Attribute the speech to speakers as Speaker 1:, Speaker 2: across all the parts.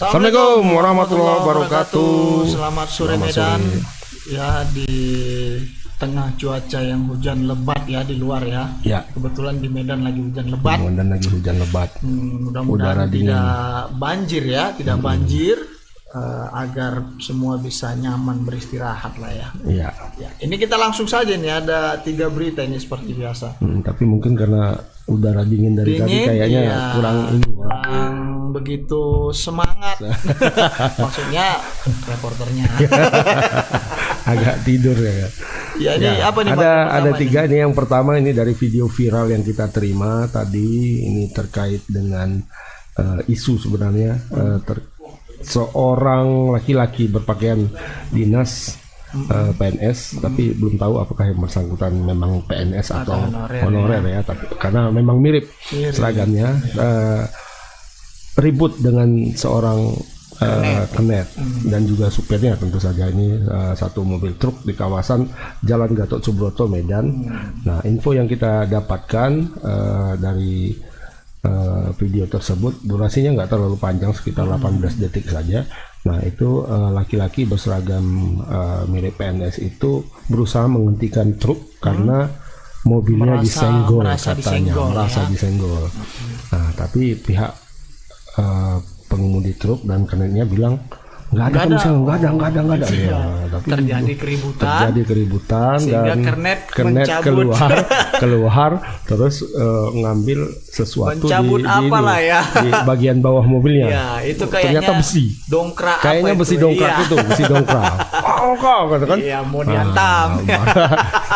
Speaker 1: Assalamualaikum warahmatullahi wabarakatuh.
Speaker 2: Selamat sore Medan. Ya, di tengah cuaca yang hujan lebat ya di luar ya.
Speaker 1: Ya.
Speaker 2: Kebetulan di Medan lagi hujan lebat.
Speaker 1: Udara
Speaker 2: Mudah-mudahan
Speaker 1: dingin.
Speaker 2: tidak banjir ya, tidak banjir. Agar semua bisa nyaman beristirahat lah ya.
Speaker 1: Iya.
Speaker 2: Ya, ini kita langsung saja nih, ada 3 berita ini seperti biasa.
Speaker 1: Tapi mungkin karena udara dingin dari tadi kayaknya
Speaker 2: iya,
Speaker 1: kurang
Speaker 2: begitu semangat. Maksudnya reporternya.
Speaker 1: agak tidur ya.
Speaker 2: Ya, ini apa nih?
Speaker 1: Ada 3 ini. Yang pertama ini dari video viral yang kita terima tadi, ini terkait dengan isu sebenarnya seorang laki-laki berpakaian dinas PNS, tapi belum tahu apakah yang bersangkutan memang PNS atau honorer ya, tapi karena memang mirip seragamnya, ribut dengan seorang kernet dan juga supirnya tentu saja. Ini satu mobil truk di kawasan Jalan Gatot Subroto, Medan. Nah, info yang kita dapatkan dari video tersebut, durasinya nggak terlalu panjang, sekitar 18 detik saja. Nah, itu laki-laki berseragam mirip PNS itu berusaha menghentikan truk karena mobilnya merasa disenggol. Nah, tapi pihak pengemudi truk dan kernetnya bilang nggak ada.
Speaker 2: Ya,
Speaker 1: tapi
Speaker 2: terjadi keributan
Speaker 1: dan
Speaker 2: kernet
Speaker 1: keluar terus ngambil sesuatu di bagian bawah mobilnya.
Speaker 2: Ya, itu kayaknya
Speaker 1: ternyata besi.
Speaker 2: Dongkrak.
Speaker 1: Kayaknya besi dongkrak itu, besi dongkrak. Kata kan?
Speaker 2: Iya, mau dihantam.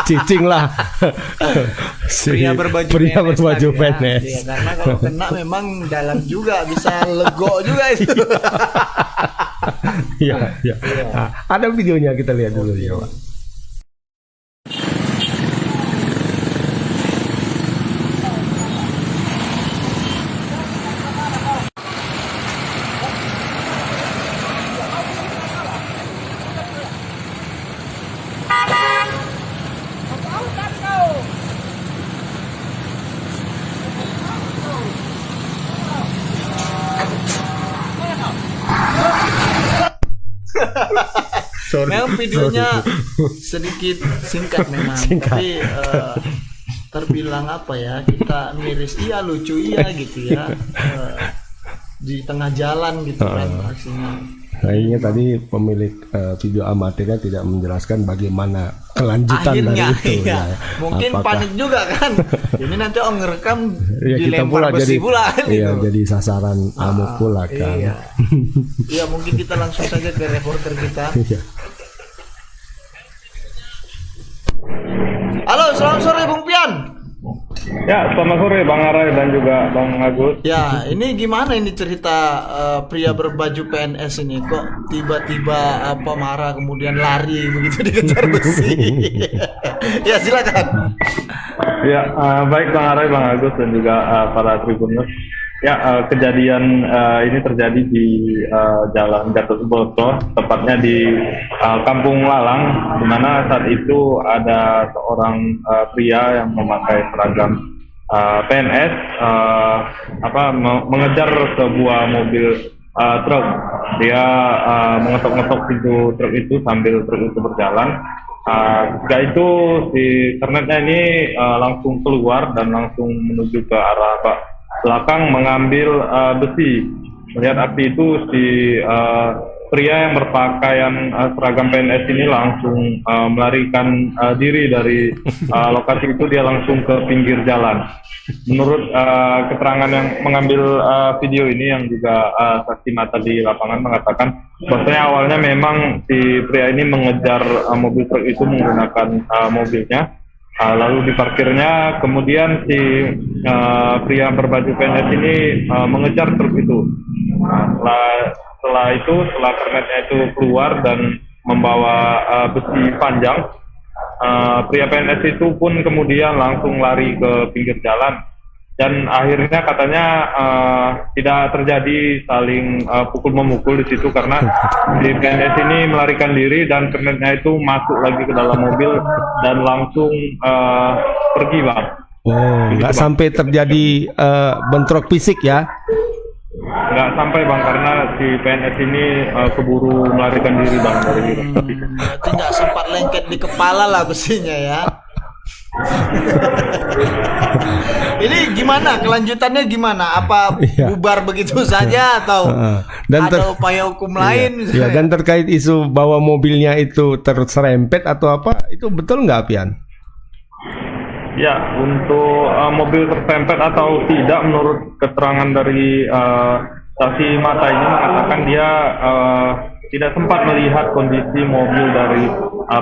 Speaker 1: Cicing lah.
Speaker 2: Pria berbaju
Speaker 1: PNS.
Speaker 2: Ya, karena kalau kena memang dalam juga bisa lego juga itu.
Speaker 1: Iya. Nah, ada videonya, kita lihat dulu ya, Pak.
Speaker 2: Memang videonya sedikit singkat memang, tapi terbilang apa ya, kita miris iya, lucu iya gitu ya, di tengah jalan gitu kan aksinya.
Speaker 1: Kayaknya tadi pemilik video amatirnya tidak menjelaskan bagaimana kelanjutan
Speaker 2: akhirnya,
Speaker 1: dari itu.
Speaker 2: Iya. Ya. Mungkin panik juga kan. Ini nanti ngerekam
Speaker 1: ya,
Speaker 2: dilempar besi pula.
Speaker 1: Iya, gitu. Jadi sasaran amuk pula kan.
Speaker 2: Iya. Iya, mungkin kita langsung saja ke reporter kita.
Speaker 1: Iya.
Speaker 2: Halo, selamat sore Bung Pian.
Speaker 3: Ya, selamat sore Bang Arai dan juga Bang Agus.
Speaker 2: Ya, ini gimana ini cerita pria berbaju PNS ini, kok tiba-tiba marah kemudian lari begitu dikejar besi? Ya, silakan.
Speaker 3: Ya, baik Bang Arai, Bang Agus dan juga para tribuners. Ya, kejadian ini terjadi di Jalan Gatot Subroto, tepatnya di Kampung Lalang, di mana saat itu ada seorang pria yang memakai seragam PNS mengejar sebuah mobil truk. Dia mengetok-ngetok pintu truk itu sambil truk itu berjalan. Ketika itu si kernetnya ini langsung keluar dan langsung menuju ke arah belakang mengambil besi. Melihat api itu, si pria yang berpakaian seragam PNS ini langsung melarikan diri dari lokasi itu. Dia langsung ke pinggir jalan. Menurut keterangan yang mengambil video ini, yang juga saksi mata di lapangan mengatakan bahwasanya awalnya memang si pria ini mengejar mobil truk itu menggunakan mobilnya. Lalu diparkirnya, kemudian si pria berbaju PNS ini mengejar truk itu. Setelah kernetnya itu keluar dan membawa besi panjang, pria PNS itu pun kemudian langsung lari ke pinggir jalan. Dan akhirnya katanya tidak terjadi saling pukul-memukul di situ karena si PNS ini melarikan diri dan kernetnya itu masuk lagi ke dalam mobil dan langsung pergi, Bang.
Speaker 1: Oh, nggak sampai terjadi bentrok fisik ya?
Speaker 3: nggak sampai bang, karena si PNS ini keburu melarikan diri bang dari lokasi.
Speaker 2: Berarti nggak sempat lengket di kepala lah besinya ya. Ini gimana kelanjutannya gimana? Apa
Speaker 1: Iya.
Speaker 2: bubar begitu saja atau
Speaker 1: Dan
Speaker 2: ada upaya hukum lain?
Speaker 1: Iya, dan terkait isu bahwa mobilnya itu terserempet atau apa, itu betul nggak, Pian?
Speaker 3: Ya, untuk mobil tersempet atau tidak, menurut keterangan dari saksi mata ini mengatakan dia tidak sempat melihat kondisi mobil dari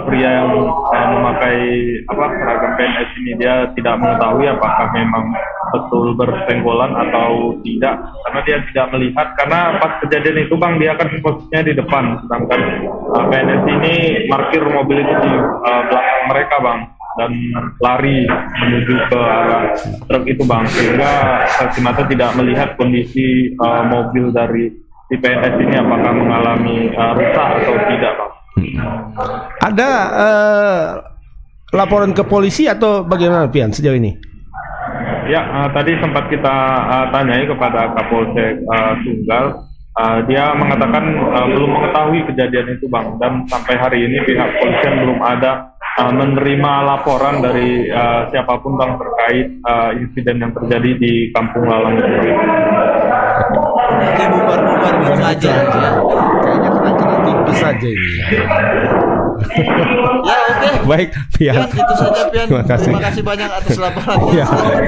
Speaker 3: pria yang memakai seragam PNS ini. Dia tidak mengetahui apakah memang betul bersenggolan atau tidak, karena dia tidak melihat, karena pas kejadian itu bang dia kan posisinya di depan, sedangkan PNS ini parkir mobil itu di belakang mereka bang, dan lari menuju ke arah truk itu bang, sehingga saksi mata tidak melihat kondisi mobil dari si PNS ini apakah mengalami rusak atau tidak bang.
Speaker 1: Ada laporan ke polisi atau bagaimana, Pian, sejauh ini?
Speaker 3: Ya, tadi sempat kita tanyai kepada Kapolsek Tunggal. Dia mengatakan belum mengetahui kejadian itu bang, dan sampai hari ini pihak polisian belum ada menerima laporan dari siapapun bang terkait insiden yang terjadi di Kampung Lalang itu.
Speaker 2: Nanti bubar-bubar gitu aja ya.
Speaker 1: Kayaknya kena tipis saja ini.
Speaker 2: Ya oke.
Speaker 1: Baik, Pian.
Speaker 2: Pian, itu saja Pian.
Speaker 1: Terima kasih.
Speaker 2: Terima kasih banyak atas laporannya.
Speaker 1: Ya,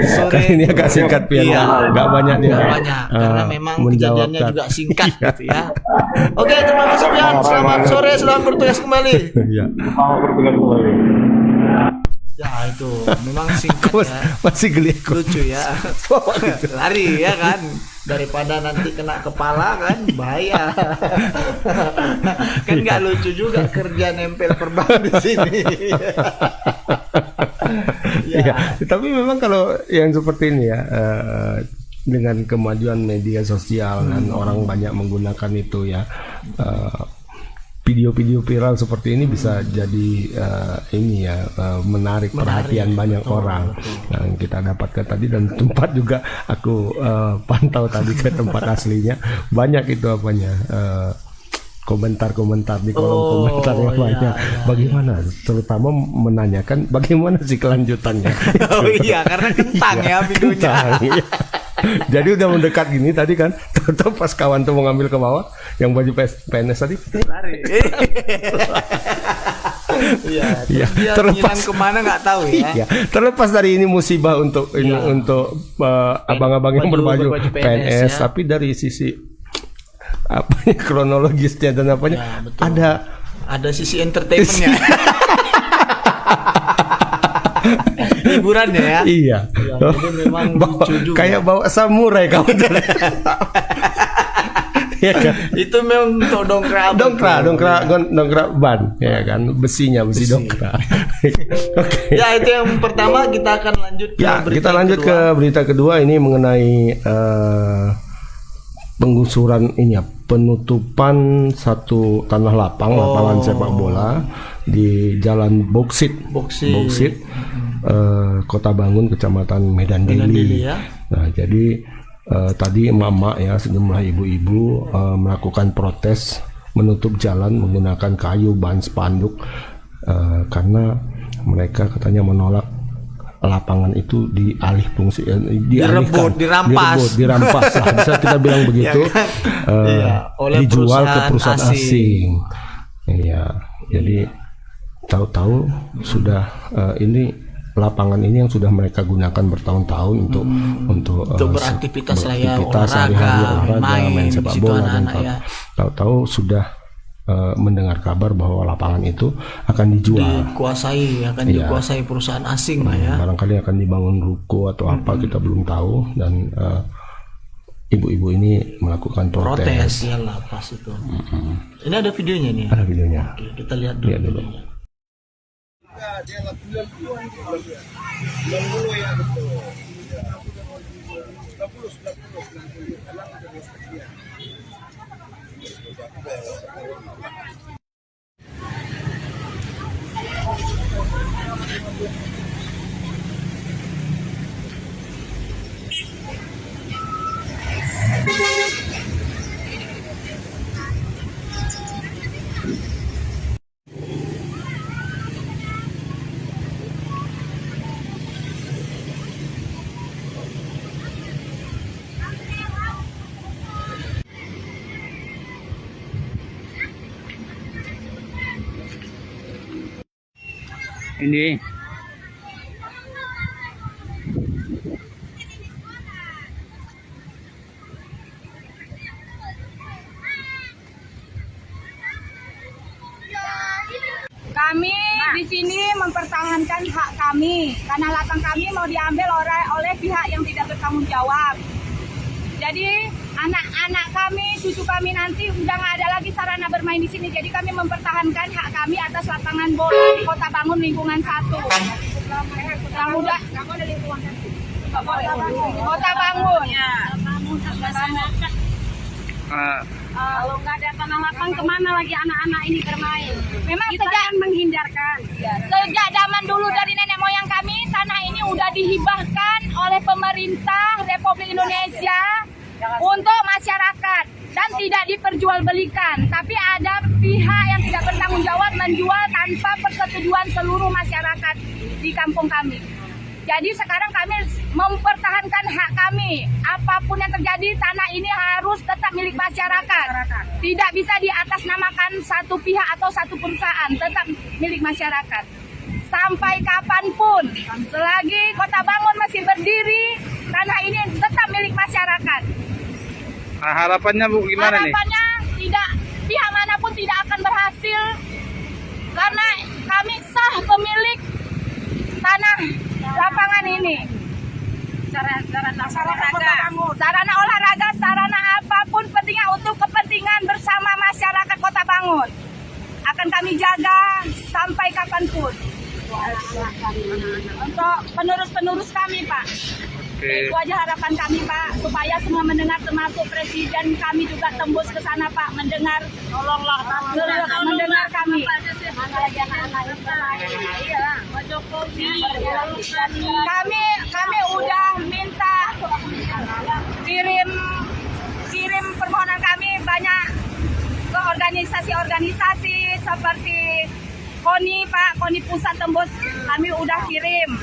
Speaker 2: Sore.
Speaker 1: kali ini agak singkat, Pian.
Speaker 2: Iya.
Speaker 1: Nggak banyak dia.
Speaker 2: Nggak banyak, karena memang kejadiannya
Speaker 1: menjawabkan.
Speaker 2: juga singkat gitu ya. Oke, terima kasih Pian. Selamat sore, selamat bertugas kembali.
Speaker 1: Iya.
Speaker 3: Mau bertugas kembali.
Speaker 2: Ya itu memang singkat ya.
Speaker 1: Masih geli aku.
Speaker 2: Lucu ya. Lari ya kan, daripada nanti kena kepala kan bahaya. Kan nggak lucu juga kerja nempel perban di sini.
Speaker 1: Iya, tapi memang kalau yang seperti ini ya, dengan kemajuan media sosial dan orang banyak menggunakan itu ya, video-video viral seperti ini bisa jadi ini ya, menarik perhatian banyak orang. Yang kita dapatkan tadi, dan tempat juga aku pantau tadi ke tempat aslinya, banyak itu apanya, komentar-komentar di kolom komentarnya banyak. Bagaimana, terutama menanyakan bagaimana sih kelanjutannya.
Speaker 2: Oh iya, karena kentang ya videonya.
Speaker 1: Kentang, iya. Jadi udah mendekat gini tadi kan, tahu pas kawan tuh mau ngambil ke bawah, yang baju PNS tadi
Speaker 2: Lari. Iya,
Speaker 1: Iya,
Speaker 2: dia
Speaker 1: terlepas
Speaker 2: ngilang kemana nggak tahu ya.
Speaker 1: Iya, terlepas dari ini musibah untuk ini,
Speaker 2: Iya.
Speaker 1: untuk abang-abang yang berbaju
Speaker 2: berbaju
Speaker 1: PNS,
Speaker 2: ya.
Speaker 1: tapi dari sisi apanya, kronologisnya dan apanya,
Speaker 2: Ya, betul.
Speaker 1: ada
Speaker 2: sisi entertainmentnya. Hiburannya ya.
Speaker 1: iya.
Speaker 2: Ya, jadi memang lucu juga.
Speaker 1: Kayak bawa samurai kamu tuh. Iya kan?
Speaker 2: Itu memang untuk
Speaker 1: dongkrak ban, ya kan, besi dongkrak. Oke.
Speaker 2: Ya itu yang pertama, kita akan lanjut ke
Speaker 1: Ya,
Speaker 2: berita
Speaker 1: kita lanjut
Speaker 2: kedua.
Speaker 1: ke berita kedua, ini mengenai penggusuran ini ya, penutupan satu tanah lapang, lapangan sepak bola di Jalan Boksit, Kota Bangun, Kecamatan Medan Deli.
Speaker 2: Ya.
Speaker 1: Nah, jadi tadi emak-emak ya, sejumlah ibu-ibu melakukan protes menutup jalan menggunakan kayu, bahan spanduk, karena mereka katanya menolak lapangan itu dialih fungsi, dirampas lah, bisa kita bilang begitu,
Speaker 2: Ya kan? Iya, oleh
Speaker 1: dijual ke perusahaan
Speaker 2: perusahaan
Speaker 1: asing. Iya, jadi tahu-tahu sudah ini lapangan ini yang sudah mereka gunakan bertahun-tahun untuk
Speaker 2: beraktivitas lah ya,
Speaker 1: sehari-hari, olahraga, main sepak
Speaker 2: situ
Speaker 1: bola, dan
Speaker 2: anak-anak ya.
Speaker 1: tahu-tahu sudah mendengar kabar bahwa lapangan itu akan dijual.
Speaker 2: Dikuasai perusahaan asing lah ya.
Speaker 1: Barangkali akan dibangun ruko atau apa, kita belum tahu, dan ibu-ibu ini melakukan protes.
Speaker 2: Ya lah, pas itu. Ini ada videonya nih.
Speaker 1: Ada videonya.
Speaker 2: Oke, kita lihat dulu. Videonya.
Speaker 4: Ini.
Speaker 5: Kami di sini mempertahankan hak kami karena lapang kami mau diambil oleh pihak yang tidak bertanggung jawab. Jadi anak-anak kami, cucu kami nanti udah nggak ada lagi sarana bermain di sini. Jadi kami mempertahankan hak kami atas lapangan bola di Kota Bangun lingkungan 1. Yang udah Kota Bangun. Ya. Kalau nggak ada tanah lapang, kemana lagi anak-anak ini bermain? Memang sejak menghindarkan. Sejak zaman dulu dari nenek moyang kami, tanah ini udah dihibahkan oleh pemerintah Republik Indonesia untuk masyarakat dan tidak diperjualbelikan. Tapi ada pihak yang tidak bertanggung jawab menjual tanpa persetujuan seluruh masyarakat di kampung kami. Jadi sekarang kami mempertahankan hak kami. Apapun yang terjadi, tanah ini harus tetap milik masyarakat. Tidak bisa diatasnamakan satu pihak atau satu perusahaan, tetap milik masyarakat. Sampai kapanpun, selagi Kota Bangun masih berdiri, tanah ini tetap milik masyarakat.
Speaker 4: Nah, harapannya Bu gimana nih?
Speaker 5: Harapannya tidak, pihak manapun tidak akan berhasil karena kami sah pemilik tanah lapangan ini. Sarana olahraga, sarana apapun pentingnya untuk kepentingan bersama masyarakat Kota Bangun. Akan kami jaga sampai kapanpun. Untuk penerus-penerus kami, Pak.
Speaker 4: Oke.
Speaker 5: Itu aja harapan kami, Pak, supaya semua mendengar, termasuk Presiden kami juga tembus ke sana, Pak, mendengar. Tolonglah mendengar kami. Mana lagi anak-anak yang bermain? Iya, Pak Jokowi. Kami udah minta kirim permohonan kami banyak ke organisasi-organisasi seperti KONI, Pak, KONI Pusat Tembus. Kami udah kirim.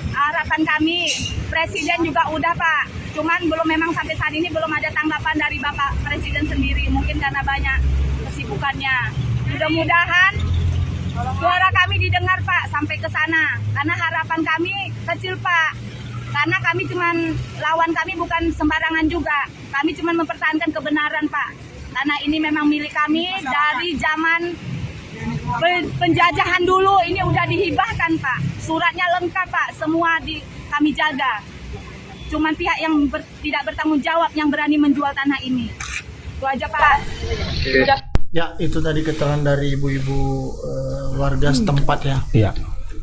Speaker 5: Harapan kami, Presiden juga udah, Pak. Cuman memang sampai saat ini belum ada tanggapan dari Bapak Presiden sendiri. Mungkin karena banyak kesibukannya. Mudah-mudahan suara kami didengar, Pak, sampai ke sana. Karena harapan kami kecil, Pak. Karena kami lawan kami bukan sembarangan juga. Kami cuma mempertahankan kebenaran, Pak. Karena ini memang milik kami dari zaman penjajahan dulu, ini udah dihibahkan, Pak. Suratnya lengkap, Pak. Semua kami jaga. Cuman pihak yang tidak bertanggung jawab yang berani menjual tanah ini. Itu aja, Pak.
Speaker 2: Ya, itu tadi keterangan dari ibu-ibu warga setempat ya.
Speaker 1: Iya.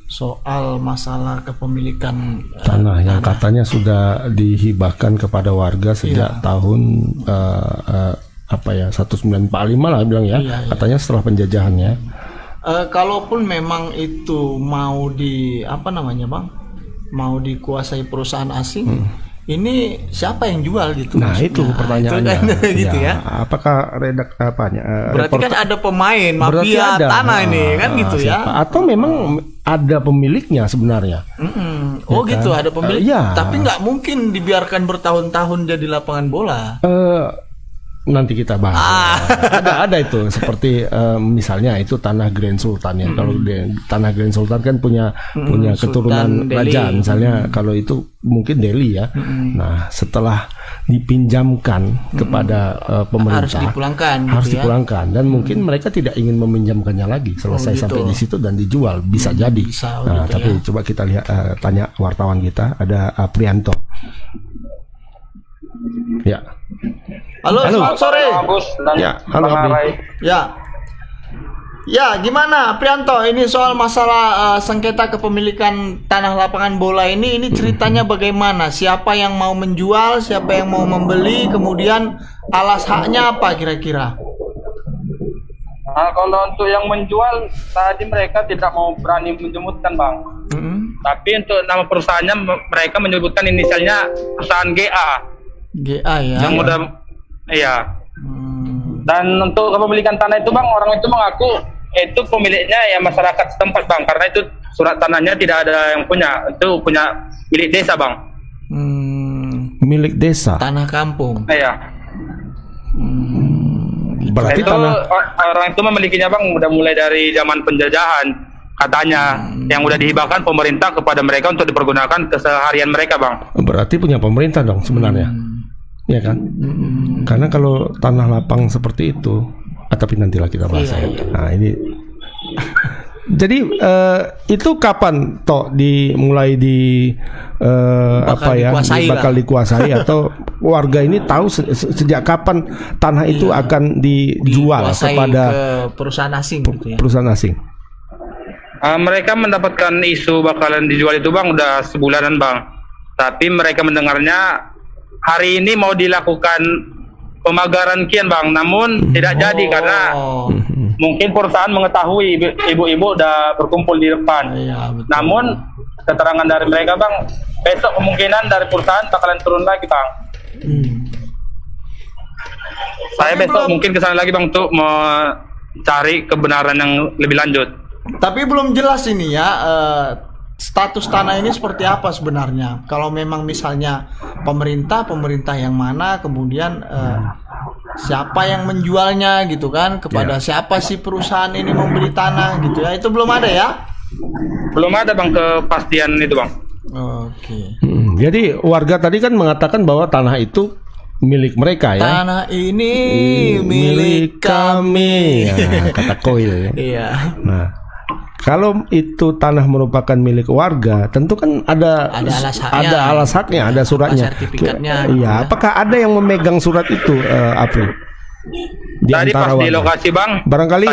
Speaker 2: Soal masalah kepemilikan
Speaker 1: Tanah yang katanya sudah dihibahkan kepada warga sejak tahun 1945 lah bilang ya.
Speaker 2: Iya.
Speaker 1: Katanya setelah penjajahannya.
Speaker 2: Kalaupun memang itu mau Bang? Mau dikuasai perusahaan asing, ini siapa yang jual gitu?
Speaker 1: Nah,
Speaker 2: maksudnya?
Speaker 1: itu pertanyaannya.
Speaker 2: Itu kan, gitu ya.
Speaker 1: Apakah
Speaker 2: Berarti kan ada pemain mafia tanah ini kan gitu ya.
Speaker 1: Atau memang ada pemiliknya sebenarnya?
Speaker 2: Oh
Speaker 1: Ya
Speaker 2: gitu,
Speaker 1: kan?
Speaker 2: ada pemilik.
Speaker 1: Iya.
Speaker 2: Tapi nggak mungkin dibiarkan bertahun-tahun jadi lapangan bola.
Speaker 1: Nanti kita bahas. Ada itu seperti misalnya itu tanah Grand Sultan ya. Kalau tanah Grand Sultan kan punya keturunan
Speaker 2: Sultan
Speaker 1: raja
Speaker 2: Delhi.
Speaker 1: misalnya. Kalau itu mungkin Delhi ya. Nah, setelah dipinjamkan kepada pemerintah
Speaker 2: Harus dipulangkan gitu
Speaker 1: harus
Speaker 2: ya.
Speaker 1: dipulangkan dan mungkin mereka tidak ingin meminjamkannya lagi. Selesai
Speaker 2: gitu.
Speaker 1: sampai di situ dan dijual bisa jadi.
Speaker 2: Bisa,
Speaker 1: Nah,
Speaker 2: gitu
Speaker 1: tapi
Speaker 2: ya.
Speaker 1: coba kita lihat tanya wartawan kita ada Prianto. Ya.
Speaker 2: Halo, selamat sore.
Speaker 1: Ya, halo Abdi.
Speaker 2: Ya, gimana Prianto? Ini soal masalah sengketa kepemilikan tanah lapangan bola ini ceritanya bagaimana? Siapa yang mau menjual, siapa yang mau membeli, kemudian alas haknya apa kira-kira?
Speaker 6: Nah, kalau untuk yang menjual tadi mereka tidak mau berani menyebutkan, Bang. Tapi untuk nama perusahaannya mereka menyebutkan inisialnya perusahaan GA.
Speaker 2: GA ya.
Speaker 6: Yang mudah, iya. Dan untuk kepemilikan tanah itu, Bang, orang itu mengaku itu pemiliknya ya masyarakat setempat, Bang, karena itu surat tanahnya tidak ada yang punya, itu punya milik desa, Bang.
Speaker 1: Milik desa.
Speaker 2: Tanah kampung.
Speaker 6: Iya.
Speaker 1: Berarti
Speaker 6: Itu
Speaker 1: tanah
Speaker 6: orang itu memilikinya, Bang, udah mulai dari zaman penjajahan. katanya yang udah dihibahkan pemerintah kepada mereka untuk dipergunakan keseharian mereka, Bang.
Speaker 1: Berarti punya pemerintah dong sebenarnya. Ya kan? Karena kalau tanah lapang seperti itu, tapi nantilah kita bahas ya. Nah, ini jadi itu kapan toh dimulai bakal dikuasai atau warga ini tahu sejak kapan tanah itu akan dijual kepada
Speaker 2: ke perusahaan asing gitu ya.
Speaker 1: Perusahaan asing.
Speaker 6: Mereka mendapatkan isu bakalan dijual itu, Bang, udah sebulanan, Bang. Tapi mereka mendengarnya hari ini mau dilakukan pemagaran kian, Bang. Namun tidak jadi karena mungkin perusahaan mengetahui ibu-ibu udah berkumpul di depan.
Speaker 2: Iya, betul.
Speaker 6: Namun keterangan dari mereka, Bang, besok kemungkinan dari perusahaan bakalan turun lagi, Bang. Saya besok mungkin kesana lagi, Bang, untuk mencari kebenaran yang lebih lanjut.
Speaker 2: Tapi belum jelas ini ya, status tanah ini seperti apa sebenarnya. Kalau memang misalnya pemerintah yang mana, kemudian siapa yang menjualnya gitu kan, kepada siapa sih perusahaan ini membeli tanah gitu ya, itu belum ada ya?
Speaker 6: Belum ada, Bang, kepastian itu, Bang.
Speaker 2: Oke.
Speaker 1: Jadi warga tadi kan mengatakan bahwa tanah itu milik mereka ya.
Speaker 2: Tanah ini milik kami.
Speaker 1: Ya, kata Koil.
Speaker 2: Iya.
Speaker 1: Nah, kalau itu tanah merupakan milik warga, tentu kan ada alas haknya, ada suratnya.
Speaker 2: Sertifikatnya.
Speaker 1: Iya, apakah ada yang memegang surat itu, April?
Speaker 6: Tadi pas di lokasi, Bang.
Speaker 1: Barangkali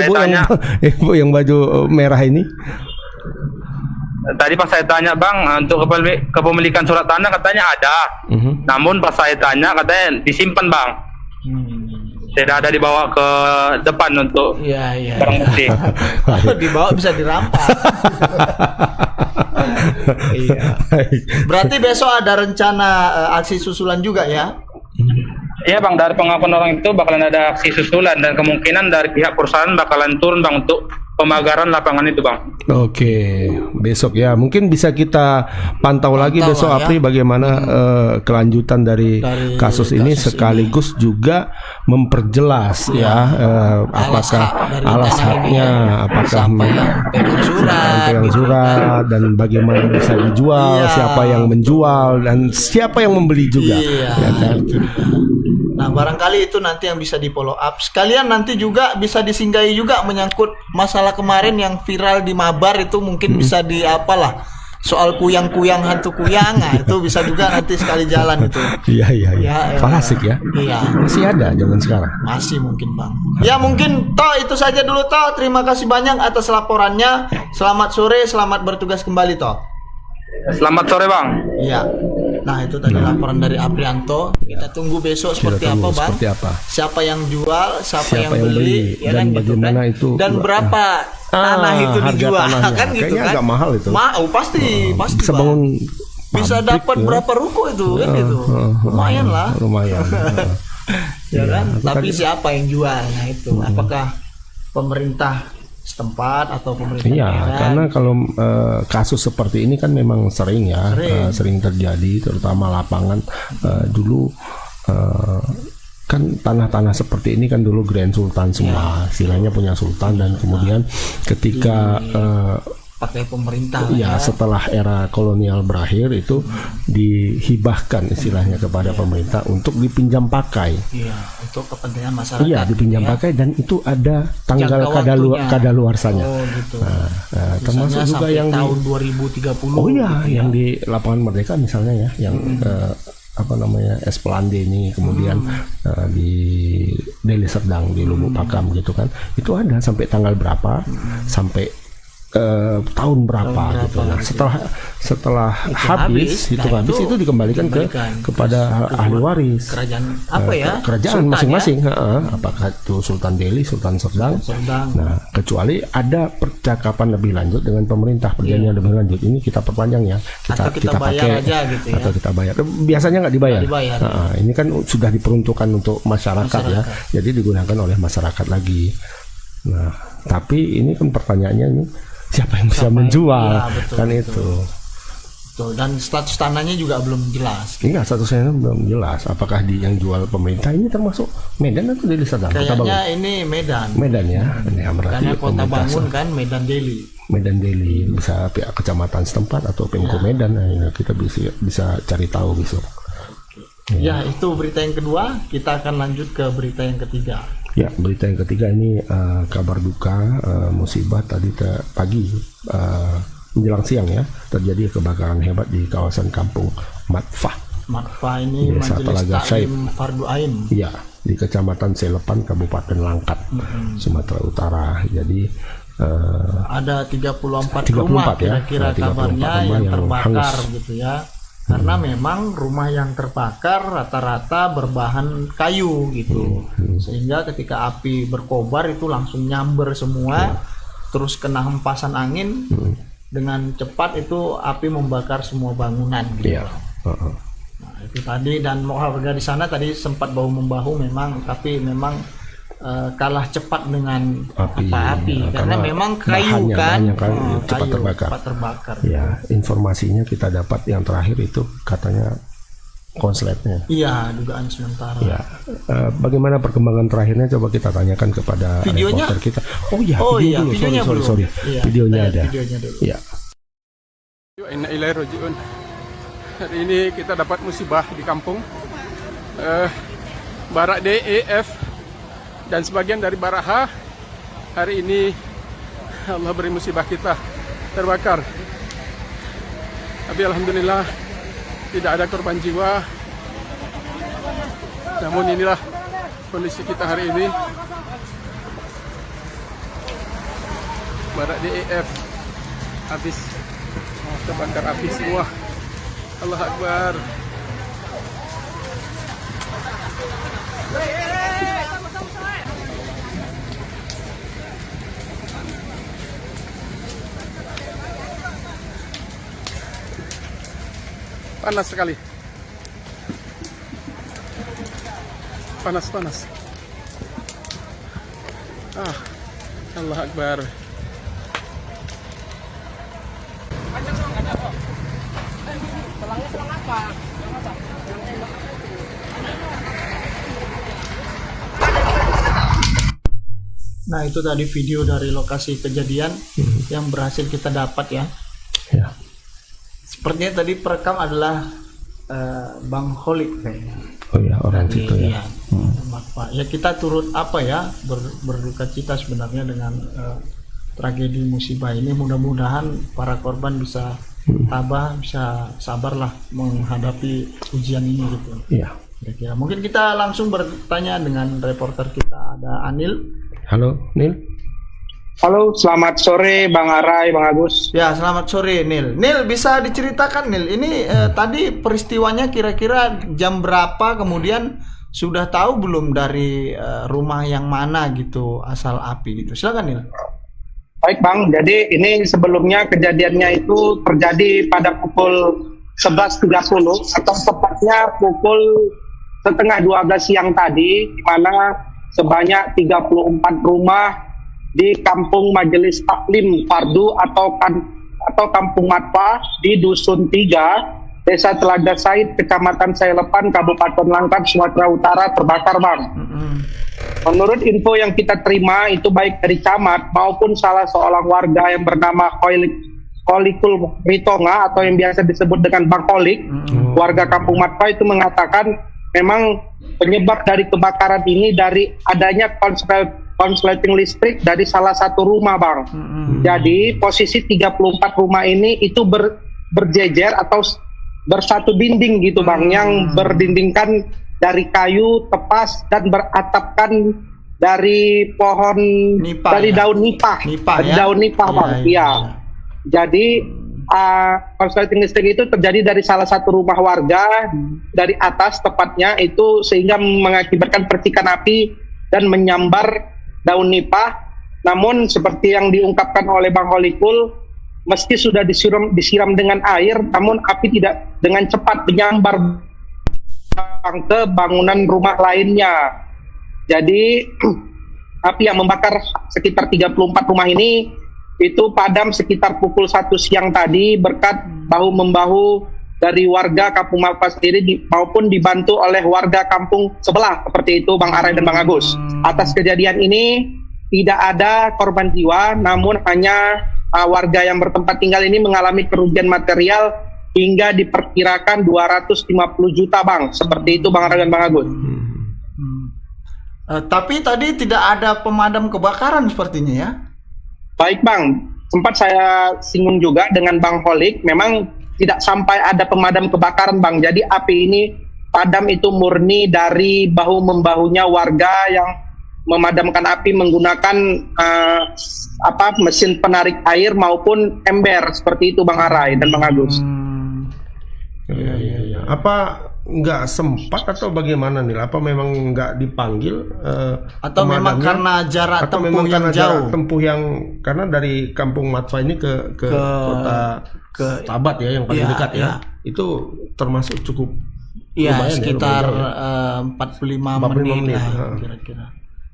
Speaker 1: ibu yang baju merah ini.
Speaker 6: Tadi pas saya tanya, Bang, untuk kepemilikan surat tanah katanya ada. Namun pas saya tanya katanya disimpan, Bang. Tidak ada dibawa ke depan untuk barang bukti.
Speaker 2: Dibawa bisa dirampas. Iya. Berarti besok ada rencana aksi susulan juga ya?
Speaker 6: Iya, Bang, dari pengakuan orang itu bakalan ada aksi susulan dan kemungkinan dari pihak perusahaan bakalan turun, Bang, untuk pemagaran lapangan itu, Bang.
Speaker 1: Oke, besok ya. Mungkin bisa kita pantau lagi besok,
Speaker 2: ya.
Speaker 1: Apri, bagaimana kelanjutan dari kasus ini, sekaligus juga memperjelas apakah alas haknya, apakah pegang surat dan bagaimana bisa dijual, siapa yang menjual dan siapa yang membeli juga. Ya kan?
Speaker 2: Nah, barangkali itu nanti yang bisa di follow up. Sekalian nanti juga bisa disinggahi juga menyangkut masalah kemarin yang viral di Mabar itu, mungkin bisa di apalah, soal kuyang-kuyang hantu kuyang. Nah, itu bisa juga nanti sekali jalan itu.
Speaker 1: Iya. Falasik ya.
Speaker 2: Iya.
Speaker 1: Masih ada zaman sekarang.
Speaker 2: Masih mungkin, Bang. Ya mungkin toh itu saja dulu toh. Terima kasih banyak atas laporannya. Selamat sore, selamat bertugas kembali toh.
Speaker 6: Selamat sore, Bang.
Speaker 2: Iya. Nah, itu tadi laporan dari Aprianto. Kita tunggu besok seperti apa, Bang?
Speaker 1: Seperti apa?
Speaker 2: Siapa yang jual, siapa yang beli, ya
Speaker 1: dan
Speaker 2: kan,
Speaker 1: bagaimana
Speaker 2: gitu kan?
Speaker 1: itu
Speaker 2: Dan berapa tanah itu dijual,
Speaker 1: tanahnya.
Speaker 2: kan gitu
Speaker 1: Kayaknya
Speaker 2: kan?
Speaker 1: agak mahal itu.
Speaker 2: Pasti
Speaker 1: Bisa
Speaker 2: Bang.
Speaker 1: bangun
Speaker 2: Bisa
Speaker 1: pabrik,
Speaker 2: dapat berapa ruko itu kan gitu. Lumayan lah.
Speaker 1: Lumayan.
Speaker 2: Ya kan? Tapi siapa yang jual? Nah, itu apakah pemerintah setempat atau pemerintah daerah?
Speaker 1: Karena kalau kasus seperti ini kan memang sering sering terjadi, terutama lapangan dulu kan tanah-tanah seperti ini kan dulu Grand Sultan semua, istilahnya punya sultan, dan kemudian ketika
Speaker 2: pakai pemerintah
Speaker 1: setelah era kolonial berakhir itu dihibahkan istilahnya kepada pemerintah untuk dipinjam pakai.
Speaker 2: Iya, untuk kepentingan masyarakat.
Speaker 1: Iya, dipinjam pakai, dan itu ada tanggal kadaluarsanya.
Speaker 2: Oh, gitu.
Speaker 1: Nah, termasuk juga yang
Speaker 2: tahun 2030.
Speaker 1: Oh iya, yang di Lapangan Merdeka misalnya ya, yang Esplanade ini, kemudian di Deli Serdang di Lubuk Pakam gitu kan. Itu ada sampai tanggal berapa, sampai tahun berapa gitu. Nah, setelah habis itu dikembalikan kepada ahli waris kerajaan masing-masing. Apakah itu Sultan Delhi, Sultan Serdang. Nah, kecuali ada percakapan lebih lanjut dengan pemerintah, perjanjian lebih lanjut, ini kita perpanjang ya, kita
Speaker 2: bayar
Speaker 1: pakai
Speaker 2: aja gitu ya,
Speaker 1: atau kita bayar. Biasanya nggak dibayar. Ini kan sudah diperuntukkan untuk masyarakat ya, jadi digunakan oleh masyarakat lagi. Nah, tapi ini kan pertanyaannya ini, siapa yang bisa menjual? Itu.
Speaker 2: Betul. Dan status tanahnya juga belum jelas.
Speaker 1: Iya, statusnya belum jelas. Apakah yang jual pemerintah ini termasuk Medan atau Deli Serdang?
Speaker 2: Kayaknya ini Medan.
Speaker 1: Medan ya.
Speaker 2: Karena Kota Bangun kan Medan Deli.
Speaker 1: Medan Daily, bisa pihak kecamatan setempat atau Pemko Medan. Nah, kita bisa cari tahu besok.
Speaker 2: Ya, itu berita yang kedua. Kita akan lanjut ke berita yang ketiga.
Speaker 1: Ya, berita yang ketiga ini kabar duka, musibah tadi pagi menjelang siang ya, terjadi kebakaran hebat di kawasan Kampung Matfah.
Speaker 2: Matfah ini
Speaker 1: Desa
Speaker 2: Majelis
Speaker 1: Telaga Said.
Speaker 2: Taklim Fardu Ain.
Speaker 1: Ya, di Kecamatan Selepan, Kabupaten Langkat, Sumatera Utara. Jadi
Speaker 2: ada 34
Speaker 1: 34
Speaker 2: rumah
Speaker 1: ya.
Speaker 2: kira-kira
Speaker 1: 34
Speaker 2: kabarnya
Speaker 1: rumah
Speaker 2: yang
Speaker 1: yang
Speaker 2: terbakar
Speaker 1: hangus.
Speaker 2: gitu ya. Karena memang rumah yang terbakar rata-rata berbahan kayu gitu. Sehingga ketika api berkobar itu langsung nyamber semua, terus kena hempasan angin, dengan cepat itu api membakar semua bangunan gitu.
Speaker 1: Iya.
Speaker 2: Nah, itu tadi, dan warga di sana tadi sempat bahu-membahu memang, tapi memang kalah cepat dengan api karena
Speaker 1: karena
Speaker 2: memang kayu kan
Speaker 1: cepat terbakar. Ya, informasinya kita dapat yang terakhir itu katanya konsletnya.
Speaker 2: Iya, dugaan sementara.
Speaker 1: Ya, bagaimana perkembangan terakhirnya coba kita tanyakan kepada
Speaker 2: Videonya?
Speaker 1: reporter kita. Oh iya,
Speaker 2: Videonya belum.
Speaker 1: sorry.
Speaker 2: Iya,
Speaker 1: Videonya ada.
Speaker 2: Videonya dulu.
Speaker 1: Ya.
Speaker 7: Inna ilaihi raji'un. Hari ini kita dapat musibah di kampung Barak DEF dan sebagian dari Baraha. Hari ini Allah beri musibah kita terbakar. Tapi alhamdulillah tidak ada korban jiwa. Namun inilah kondisi kita hari ini. Barak DEF habis terbakar api semua. Allah Akbar. Panas sekali. Panas. Allah Akbar.
Speaker 2: Nah, itu tadi video dari lokasi kejadian yang berhasil kita dapat ya.
Speaker 1: Ya.
Speaker 2: Sepertinya tadi perekam adalah Bang Holik kayaknya.
Speaker 1: Oh ya, orang situ ya.
Speaker 2: Iya, Pak. Ya, kita turut berduka cita sebenarnya dengan tragedi musibah ini. Mudah-mudahan para korban bisa tabah, bisa sabarlah menghadapi ujian ini gitu.
Speaker 1: Iya.
Speaker 2: Kira-kira. Mungkin kita langsung bertanya dengan reporter kita, ada Anil.
Speaker 1: Halo, Nil.
Speaker 8: Halo, selamat sore Bang Arai, Bang Agus.
Speaker 2: Ya, selamat sore Nil. Nil, bisa diceritakan Nil, ini tadi peristiwanya kira-kira jam berapa, kemudian sudah tahu belum dari rumah yang mana gitu asal api gitu. Silakan Nil.
Speaker 8: Baik Bang, jadi ini sebelumnya kejadiannya itu terjadi pada pukul 11.30 atau tepatnya pukul setengah 12 siang tadi, di mana sebanyak 34 rumah di Kampung Majelis Taklim Fardu atau Kampung Matfah di Dusun 3, Desa Telaga Said, Kecamatan Selepan, Kabupaten Langkat, Sumatera Utara terbakar, Bang. Menurut info yang kita terima itu baik dari camat maupun salah seorang warga yang bernama Kolikul Ritonga atau yang biasa disebut dengan Bang Kolik, warga Kampung Matfah itu mengatakan memang penyebab dari kebakaran ini dari adanya konsleting listrik dari salah satu rumah, Bang. Jadi posisi 34 rumah ini itu berjejer atau bersatu dinding gitu, Bang, yang berdindingkan dari kayu, tepas, dan beratapkan dari pohon
Speaker 2: Nipah,
Speaker 8: dari
Speaker 2: ya?
Speaker 8: daun nipah, daun nipah, Bang. Iya. Jadi konsleting listrik itu terjadi dari salah satu rumah warga dari atas tepatnya itu, sehingga mengakibatkan percikan api dan menyambar daun nipah. Namun seperti yang diungkapkan oleh Bang Holikul, meski sudah disiram dengan air, namun api tidak dengan cepat menyambar ke bangunan rumah lainnya. Jadi api yang membakar sekitar 34 rumah ini itu padam sekitar pukul 1 siang tadi berkat bahu-membahu dari warga Kampung Matfah sendiri maupun dibantu oleh warga kampung sebelah, seperti itu Bang Arai dan Bang Agus. Atas kejadian ini tidak ada korban jiwa, namun hanya warga yang bertempat tinggal ini mengalami kerugian material hingga diperkirakan 250 juta Bang. Seperti itu Bang Ara dan Bang Agus.
Speaker 2: Tapi tadi tidak ada pemadam kebakaran sepertinya ya?
Speaker 8: Baik Bang, sempat saya singgung juga dengan Bang Holik, memang tidak sampai ada pemadam kebakaran Bang. Jadi api ini padam itu murni dari bahu-membahunya warga yang memadamkan api menggunakan mesin penarik air maupun ember, seperti itu Bang Arai dan Bang Agus.
Speaker 1: Ya. Apa nggak sempat atau bagaimana nih? Apa memang nggak dipanggil?
Speaker 2: Atau memang karena jarak
Speaker 1: atau
Speaker 2: tempuh
Speaker 1: memang
Speaker 2: yang
Speaker 1: karena
Speaker 2: jauh?
Speaker 1: jarak tempuh yang karena dari Kampung Matfa ini ke kota Tabat ya yang paling dekat ya. Itu termasuk cukup
Speaker 2: Iya,
Speaker 1: lumayan
Speaker 2: sekitar
Speaker 1: ya,
Speaker 2: 45 menit lah kira-kira.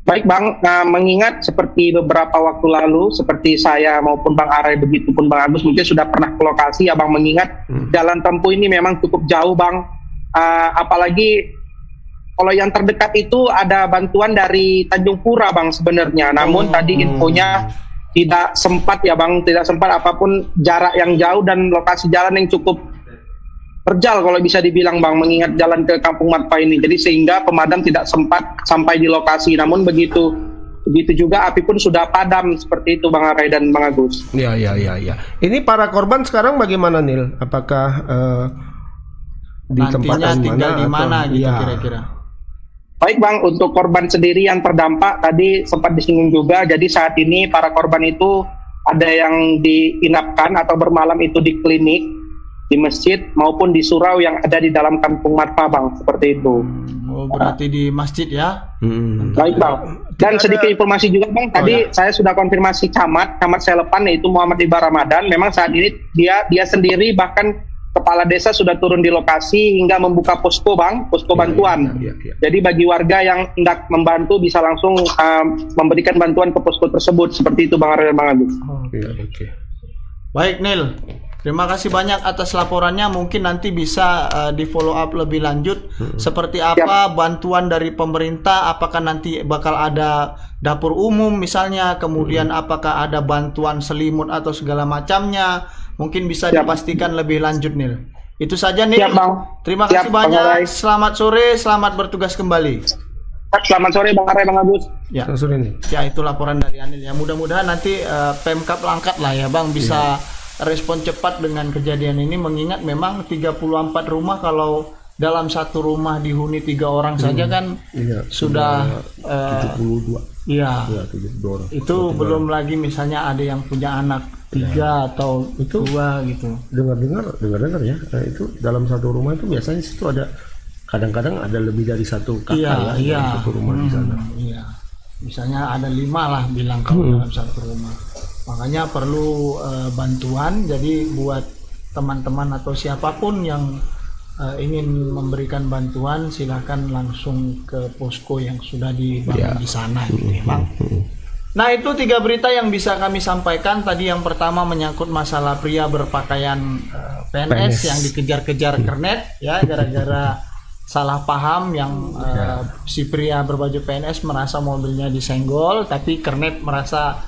Speaker 8: Baik Bang, mengingat seperti beberapa waktu lalu, seperti saya maupun Bang Arai, begitupun Bang Agus mungkin sudah pernah ke lokasi ya Bang, mengingat jalan tempuh ini memang cukup jauh Bang. Apalagi kalau yang terdekat itu ada bantuan dari Tanjung Pura Bang sebenarnya. Namun tadi infonya tidak sempat ya Bang, tidak sempat apapun jarak yang jauh dan lokasi jalan yang cukup terjal kalau bisa dibilang Bang, mengingat jalan ke Kampung Matfa ini. Jadi sehingga pemadam tidak sempat sampai di lokasi. Namun begitu juga api pun sudah padam, seperti itu Bang Arai dan Bang Agus.
Speaker 1: Ya. Ini para korban sekarang bagaimana Nil? Apakah di
Speaker 2: Nantinya
Speaker 1: tempat
Speaker 2: tinggal di mana gitu
Speaker 1: ya.
Speaker 2: kira-kira?
Speaker 8: Baik Bang, untuk korban sendiri yang terdampak tadi sempat disinggung juga. Jadi saat ini para korban itu ada yang diinapkan atau bermalam itu di klinik, di masjid maupun di surau yang ada di dalam Kampung Matfa Bang, seperti itu.
Speaker 2: Oh, berarti di masjid ya?
Speaker 8: Baik Bang. Dan sedikit informasi juga Bang, tadi saya sudah konfirmasi camat Selepan, yaitu Muhammad Iba Ramadan. Memang saat ini dia sendiri bahkan kepala desa sudah turun di lokasi hingga membuka posko Bang, posko bantuan.
Speaker 1: Ya.
Speaker 8: Jadi bagi warga yang hendak membantu bisa langsung memberikan bantuan ke posko tersebut, seperti itu Bang Arya dan Bang Agus.
Speaker 1: Oke.
Speaker 2: Baik Nil, terima kasih banyak atas laporannya. Mungkin nanti bisa di follow up lebih lanjut seperti apa bantuan dari pemerintah. Apakah nanti bakal ada dapur umum misalnya, kemudian apakah ada bantuan selimut atau segala macamnya. Mungkin bisa dipastikan lebih lanjut Nil. Itu saja Nil.
Speaker 8: Siap, Bang.
Speaker 2: Terima
Speaker 8: Siap,
Speaker 2: kasih
Speaker 8: Bang
Speaker 2: banyak.
Speaker 8: Arai.
Speaker 2: Selamat sore, selamat bertugas kembali.
Speaker 8: Selamat sore Bang Arya, Bang Agus.
Speaker 2: Ya.
Speaker 1: Sore nih.
Speaker 2: Ya, itu laporan dari Anil ya. Mudah-mudahan nanti Pemkab Langkat lah ya Bang bisa respon cepat dengan kejadian ini, mengingat memang 34 rumah, kalau dalam satu rumah dihuni 3 orang saja kan sudah
Speaker 1: 72.
Speaker 2: Iya.
Speaker 1: 72 orang.
Speaker 2: Itu belum lagi misalnya ada yang punya anak 3 atau 2 gitu.
Speaker 1: Dengar ya. Itu dalam satu rumah itu biasanya situ ada kadang-kadang ada lebih dari satu kakak dalam satu rumah di sana.
Speaker 2: Iya. Misalnya ada 5 lah bilang kalau dalam satu rumah. Makanya perlu bantuan. Jadi buat teman-teman atau siapapun yang ingin memberikan bantuan, silakan langsung ke posko yang sudah dibangun di sana gitu ya, Bang. Nah, itu 3 berita yang bisa kami sampaikan. Tadi yang pertama menyangkut masalah pria berpakaian PNS yang dikejar-kejar kernet ya, gara-gara salah paham yang si pria berbaju PNS merasa mobilnya disenggol, tapi kernet merasa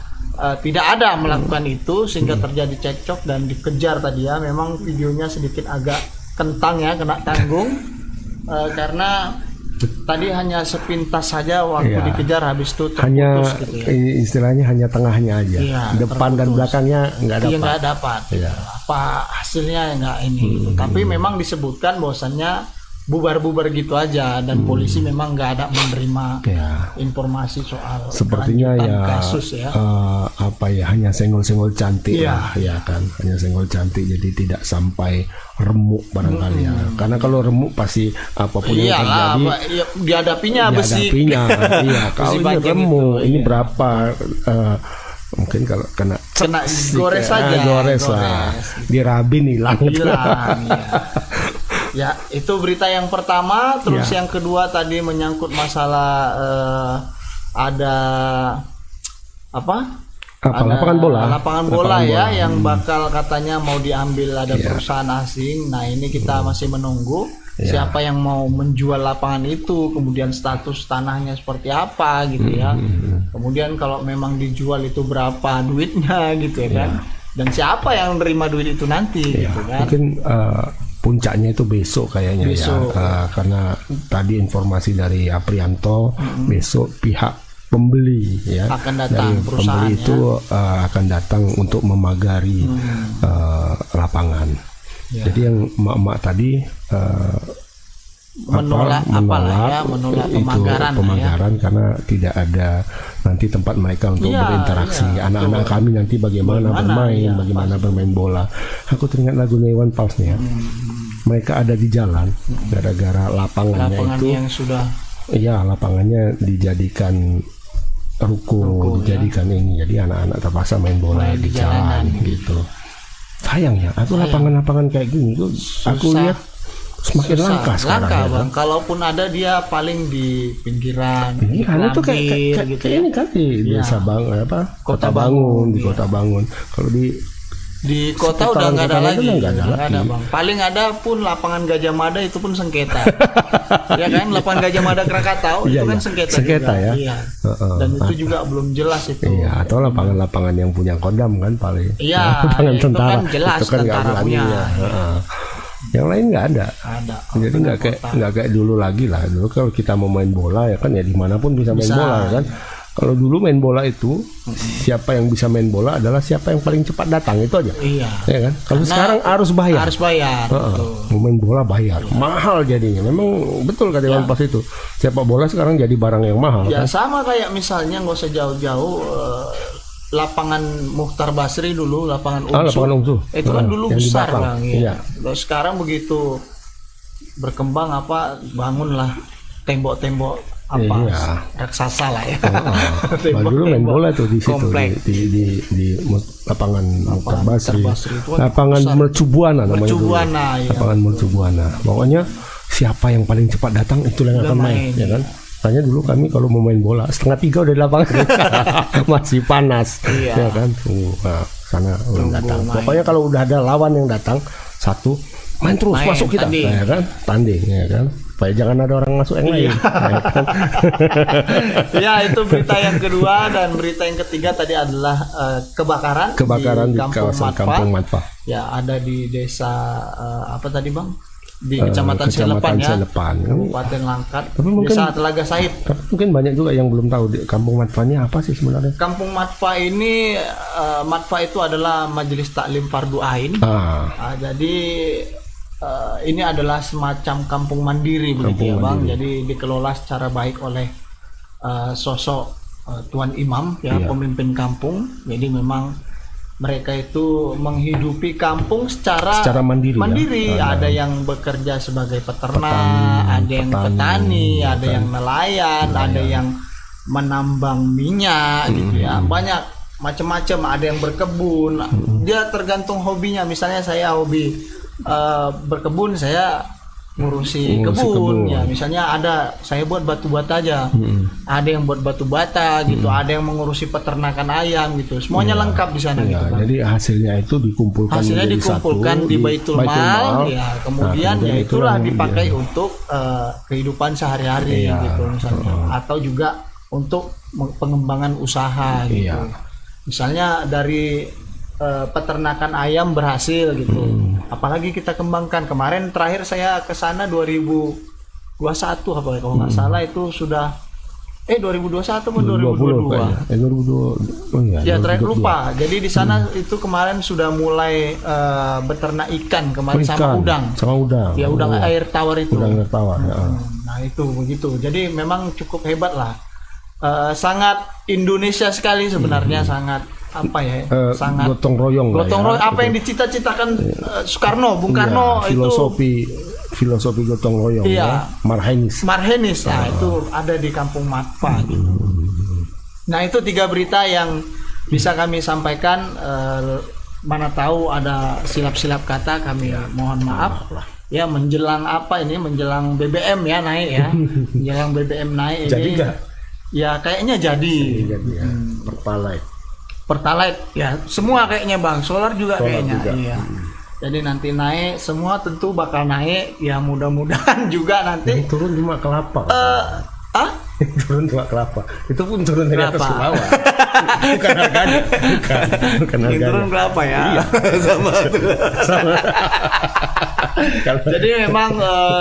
Speaker 2: tidak ada melakukan itu, sehingga terjadi cekcok dan dikejar tadi ya. Memang videonya sedikit agak kentang ya, kena tanggung karena tadi hanya sepintas saja waktu dikejar, habis itu terputus
Speaker 1: hanya
Speaker 2: gitu ya.
Speaker 1: Istilahnya hanya tengahnya aja, depan dan belakangnya nggak dapat.
Speaker 2: Iya, nggak dapat. Apa hasilnya nggak ini gitu. Tapi memang disebutkan bahwasannya bubar-bubar gitu aja, dan polisi memang nggak ada menerima informasi soal
Speaker 1: sepertinya
Speaker 2: kasus ya.
Speaker 1: Hanya senggol-senggol cantik lah ya kan, hanya senggol cantik, jadi tidak sampai remuk barangkali ya. Karena kalau remuk pasti apapun yang terjadi
Speaker 2: dihadapinya besi.
Speaker 1: Kalau ini remuk gitu, ini berapa mungkin kalau kena
Speaker 2: gores saja,
Speaker 1: gores lah, dirabin hilang.
Speaker 2: Ya, itu berita yang pertama. Terus yang kedua tadi menyangkut masalah ada lapangan bola ya, yang bakal katanya mau diambil ada perusahaan asing. Nah, ini kita masih menunggu siapa yang mau menjual lapangan itu, kemudian status tanahnya seperti apa gitu ya. Kemudian kalau memang dijual itu berapa duitnya gitu ya kan. dan siapa yang menerima duit itu nanti
Speaker 1: Ya,
Speaker 2: gitu kan.
Speaker 1: mungkin puncaknya itu besok kayaknya
Speaker 2: Besok.
Speaker 1: ya, karena tadi informasi dari Aprianto besok pihak pembeli ya
Speaker 2: Akan datang,
Speaker 1: dari
Speaker 2: perusahaan,
Speaker 1: pembeli
Speaker 2: ya.
Speaker 1: itu akan datang untuk memagari lapangan.
Speaker 2: Ya.
Speaker 1: Jadi yang emak-emak tadi
Speaker 2: menolak
Speaker 1: itu
Speaker 2: pemagaran,
Speaker 1: pemagaran karena tidak ada nanti tempat mereka untuk
Speaker 2: Iya,
Speaker 1: berinteraksi.
Speaker 2: iya,
Speaker 1: Anak-anak
Speaker 2: betul.
Speaker 1: kami nanti bagaimana bermain,
Speaker 2: iya,
Speaker 1: bagaimana bermain bola. Aku teringat lagunya Iwan Fals nih ya. Mereka ada di jalan gara-gara lapangannya
Speaker 2: lapangan
Speaker 1: itu,
Speaker 2: yang sudah
Speaker 1: iya lapangannya dijadikan ruko, dijadikan ini. Jadi anak-anak terpaksa main bola
Speaker 2: Main
Speaker 1: di
Speaker 2: di
Speaker 1: jalan
Speaker 2: jalanan.
Speaker 1: gitu. Sayang ya, aku lapangan-lapangan kayak gini tuh aku
Speaker 2: Susah.
Speaker 1: lihat semakin
Speaker 2: susah.
Speaker 1: langka sekarang.
Speaker 2: Langka,
Speaker 1: ya,
Speaker 2: Bang.
Speaker 1: kan?
Speaker 2: Kalaupun ada dia paling di pinggiran, di
Speaker 1: Iya, itu kayak
Speaker 2: Kelambir, gitu ya.
Speaker 1: ini kan di
Speaker 2: Iya.
Speaker 1: desa
Speaker 2: Kota
Speaker 1: Kota Bangun, di
Speaker 2: iya.
Speaker 1: Kota Bangun. Kalau
Speaker 2: Di kota
Speaker 1: Sekitaran
Speaker 2: udah nggak ada
Speaker 1: kota
Speaker 2: lagi,
Speaker 1: itu nggak ada
Speaker 2: nggak ada,
Speaker 1: lagi.
Speaker 2: Bang. Paling ada pun lapangan Gajah Mada itu pun sengketa. Ya kan, lapangan Gajah Mada Krakatau
Speaker 1: Iya,
Speaker 2: itu kan
Speaker 1: iya.
Speaker 2: sengketa.
Speaker 1: Sengketa
Speaker 2: juga.
Speaker 1: ya.
Speaker 2: Iya.
Speaker 1: Heeh.
Speaker 2: Dan itu juga belum jelas itu.
Speaker 1: iya, atau lapangan-lapangan yang punya Kodam kan paling.
Speaker 2: Iya,
Speaker 1: lapangan
Speaker 2: itu
Speaker 1: tentara.
Speaker 2: kan jelas
Speaker 1: Itu kan nggak
Speaker 2: tentara
Speaker 1: berani
Speaker 2: punya.
Speaker 1: ya. Heeh. Yang lain nggak ada.
Speaker 2: Ada.
Speaker 1: Jadi nggak kayak dulu lagi lah. Dulu kalau kita mau main bola ya kan ya dimanapun bisa main
Speaker 2: Bisa.
Speaker 1: bola ya kan. Kalau dulu main bola itu siapa yang bisa main bola adalah siapa yang paling cepat datang itu aja.
Speaker 2: Iya.
Speaker 1: Ya kan? Kalau
Speaker 2: Karena
Speaker 1: sekarang harus bayar.
Speaker 2: Harus bayar.
Speaker 1: Heeh.
Speaker 2: betul.
Speaker 1: Mau main bola bayar, mahal jadinya. Memang betul kata Iwan Fals itu. Sepak bola sekarang jadi barang yang mahal
Speaker 2: Ya
Speaker 1: kan.
Speaker 2: sama kayak misalnya nggak usah jauh-jauh lapangan Mukhtar Basri dulu, lapangan Umsu.
Speaker 1: Lapangan Umsu.
Speaker 2: Itu kan dulu
Speaker 1: yang di
Speaker 2: besar,
Speaker 1: belakang.
Speaker 2: Bang. Ya.
Speaker 1: Iya.
Speaker 2: Terus sekarang begitu berkembang bangunlah tembok-tembok
Speaker 1: Iya.
Speaker 2: raksasa lah ya.
Speaker 1: Nah, dulu main bola tuh di situ
Speaker 2: komplek.
Speaker 1: di lapangan Mukhtar Basri.
Speaker 2: Basri itu kan
Speaker 1: Lapangan
Speaker 2: besar.
Speaker 1: Mercubuana namanya
Speaker 2: Mercu
Speaker 1: dulu.
Speaker 2: Buana, ya.
Speaker 1: Lapangan Mercubuana. Pokoknya siapa yang paling cepat datang itulah yang
Speaker 2: Udah
Speaker 1: akan main,
Speaker 2: main.
Speaker 1: ya kan? Tanya dulu kami kalau mau main bola 2:30 udah di lapangan. Masih panas.
Speaker 2: Iya.
Speaker 1: Ya kan? Nah, sana belum datang.
Speaker 2: main.
Speaker 1: Pokoknya kalau udah ada lawan yang datang satu main terus
Speaker 2: Main,
Speaker 1: masuk kita,
Speaker 2: tanding.
Speaker 1: ya kan? Tanding, ya kan? Supaya jangan ada orang masuk yang lain. Ya kan?
Speaker 2: Ya, itu berita yang kedua, dan berita yang ketiga tadi adalah kebakaran
Speaker 1: Kebakaran di kawasan Kampung Matpa.
Speaker 2: Ya, ada di desa apa tadi, Bang? Di Kecamatan Selepan ya.
Speaker 1: Selepan.
Speaker 2: Kabupaten Langkat.
Speaker 1: Tapi mungkin-
Speaker 2: Desa Telaga Sahid.
Speaker 1: Tapi mungkin banyak juga yang belum tahu di Kampung Matpanya apa sih sebenarnya.
Speaker 2: Kampung Matpa ini Matpa itu adalah Majelis Taklim Fardu Ain. Jadi ini adalah semacam kampung mandiri begitu ya, Bang. Jadi dikelola secara baik oleh sosok Tuan Imam ya,
Speaker 1: Iya.
Speaker 2: pemimpin kampung. Jadi memang mereka itu menghidupi kampung secara
Speaker 1: mandiri ya.
Speaker 2: Ada yang bekerja sebagai peternak,
Speaker 1: Petani,
Speaker 2: ada yang petani, ada
Speaker 1: petani.
Speaker 2: yang nelayan, ada yang menambang minyak gitu ya. Banyak macam-macam, ada yang berkebun. Dia tergantung hobinya. Misalnya saya hobi berkebun, saya ngurusi kebun ya. Misalnya saya buat batu bata aja. Ada yang buat batu bata gitu, ada yang mengurusi peternakan ayam gitu. Semuanya lengkap di sana gitu, Bang.
Speaker 1: Jadi hasilnya itu dikumpulkan
Speaker 2: Hasilnya
Speaker 1: menjadi
Speaker 2: dikumpulkan
Speaker 1: satu
Speaker 2: di Baitul Mal ya, kemudian
Speaker 1: Nah,
Speaker 2: ya itulah
Speaker 1: yang
Speaker 2: dipakai
Speaker 1: dia-
Speaker 2: untuk kehidupan sehari-hari
Speaker 1: Iya.
Speaker 2: gitu misalnya, atau juga untuk pengembangan usaha gitu.
Speaker 1: Iya.
Speaker 2: Misalnya dari peternakan ayam berhasil gitu. Apalagi kita kembangkan. Kemarin terakhir saya ke sana 2021 apa ya, kalau nggak salah itu sudah 2021 atau 2022.
Speaker 1: kayaknya. 2020. Oh iya.
Speaker 2: Ya terakhir
Speaker 1: 2022.
Speaker 2: lupa. Jadi di sana itu kemarin sudah mulai beternak ikan kemarin sama udang.
Speaker 1: Sama udang.
Speaker 2: Ya udang
Speaker 1: Oh,
Speaker 2: air tawar itu.
Speaker 1: Udang air tawar. Ya.
Speaker 2: Nah itu begitu. Jadi memang cukup hebat lah. Sangat Indonesia sekali sebenarnya, sangat apa ya? Sangat
Speaker 1: gotong royong. lah
Speaker 2: gotong
Speaker 1: ya.
Speaker 2: royong. Apa yang dicita-citakan Soekarno, Bung Karno
Speaker 1: Iya,
Speaker 2: itu
Speaker 1: filosofi gotong royong.
Speaker 2: Iya.
Speaker 1: Ya. Marhainis.
Speaker 2: Marhenis, nah itu ada di Kampung Matpa gitu. Nah itu 3 berita yang bisa kami sampaikan. Mana tahu ada silap-silap kata, kami mohon maaf. Ya menjelang apa ini? Menjelang BBM ya naik ya. Menjelang BBM naik
Speaker 1: Jadi
Speaker 2: ini.
Speaker 1: nggak?
Speaker 2: Ya kayaknya jadi.
Speaker 1: Jadi ya.
Speaker 2: Pertalite ya semua kayaknya, Bang. Solar juga kayaknya.
Speaker 1: juga.
Speaker 2: Iya. Jadi nanti naik semua, tentu bakal naik ya, mudah-mudahan juga nanti
Speaker 1: Yang turun cuma kelapa. Turun cuma kelapa. Itu pun turun dari atas ke bawah. Bukan harganya. Bukan
Speaker 2: Yang
Speaker 1: harganya.
Speaker 2: turun berapa ya?
Speaker 1: Iya. Sama.
Speaker 2: Jadi memang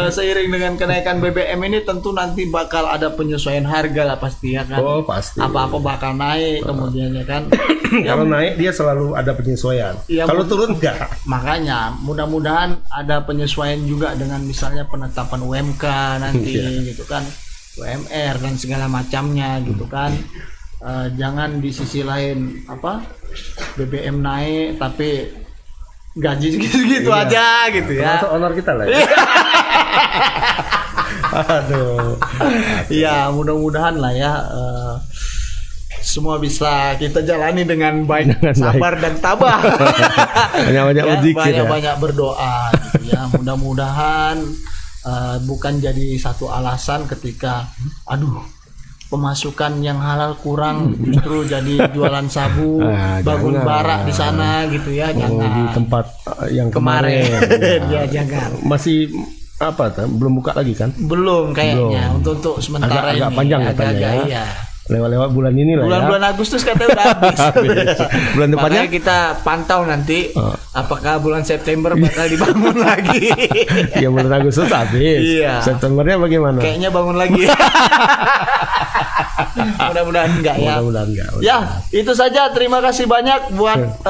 Speaker 2: seiring dengan kenaikan BBM ini tentu nanti bakal ada penyesuaian harga lah pasti ya kan.
Speaker 1: Oh, pasti.
Speaker 2: Apa-apa bakal naik kemudian ya kan.
Speaker 1: Kalau naik dia selalu ada penyesuaian.
Speaker 2: Ya,
Speaker 1: Kalau turun enggak.
Speaker 2: Makanya mudah-mudahan ada penyesuaian juga dengan misalnya penetapan UMK nanti gitu kan, UMR dan segala macamnya gitu kan. Jangan di sisi lain BBM naik tapi gaji segitu aja gitu ya.
Speaker 1: Termasuk honor kita lah ya. Aduh.
Speaker 2: Ya mudah-mudahan lah ya semua bisa kita jalani dengan baik, sabar dan tabah.
Speaker 1: Banyak-banyak berzikir ya.
Speaker 2: Banyak-banyak berdoa gitu ya. Mudah-mudahan bukan jadi satu alasan ketika pemasukan yang halal kurang justru jadi jualan sabu, bangun
Speaker 1: jangan.
Speaker 2: barak di sana gitu ya. Jangan.
Speaker 1: Di tempat yang
Speaker 2: Kemarin.
Speaker 1: ya.
Speaker 2: Ya jangan.
Speaker 1: Masih belum buka lagi kan?
Speaker 2: Belum kayaknya untuk sementara
Speaker 1: agak
Speaker 2: ini.
Speaker 1: Panjang katanya ya.
Speaker 2: Iya.
Speaker 1: Lewat-lewat bulan ini lah
Speaker 2: Bulan-bulan Agustus katanya udah habis.
Speaker 1: Bulan depannya
Speaker 2: Makanya kita pantau nanti apakah bulan September bakal dibangun lagi.
Speaker 1: ya bulan Agustus habis.
Speaker 2: Iya.
Speaker 1: Septembernya bagaimana?
Speaker 2: Kayaknya bangun lagi. Mudah-mudahan enggak ya.
Speaker 1: Mudah-mudahan enggak.
Speaker 2: Ya, itu saja. Terima kasih banyak buat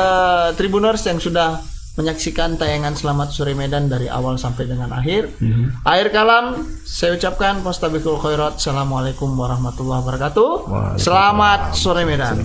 Speaker 2: Tribuners yang sudah menyaksikan tayangan Selamat Sore Medan dari awal sampai dengan akhir. Akhir kalam, saya ucapkan Fastabiqul Khairat. Assalamualaikum warahmatullahi wabarakatuh. Selamat Sore Medan.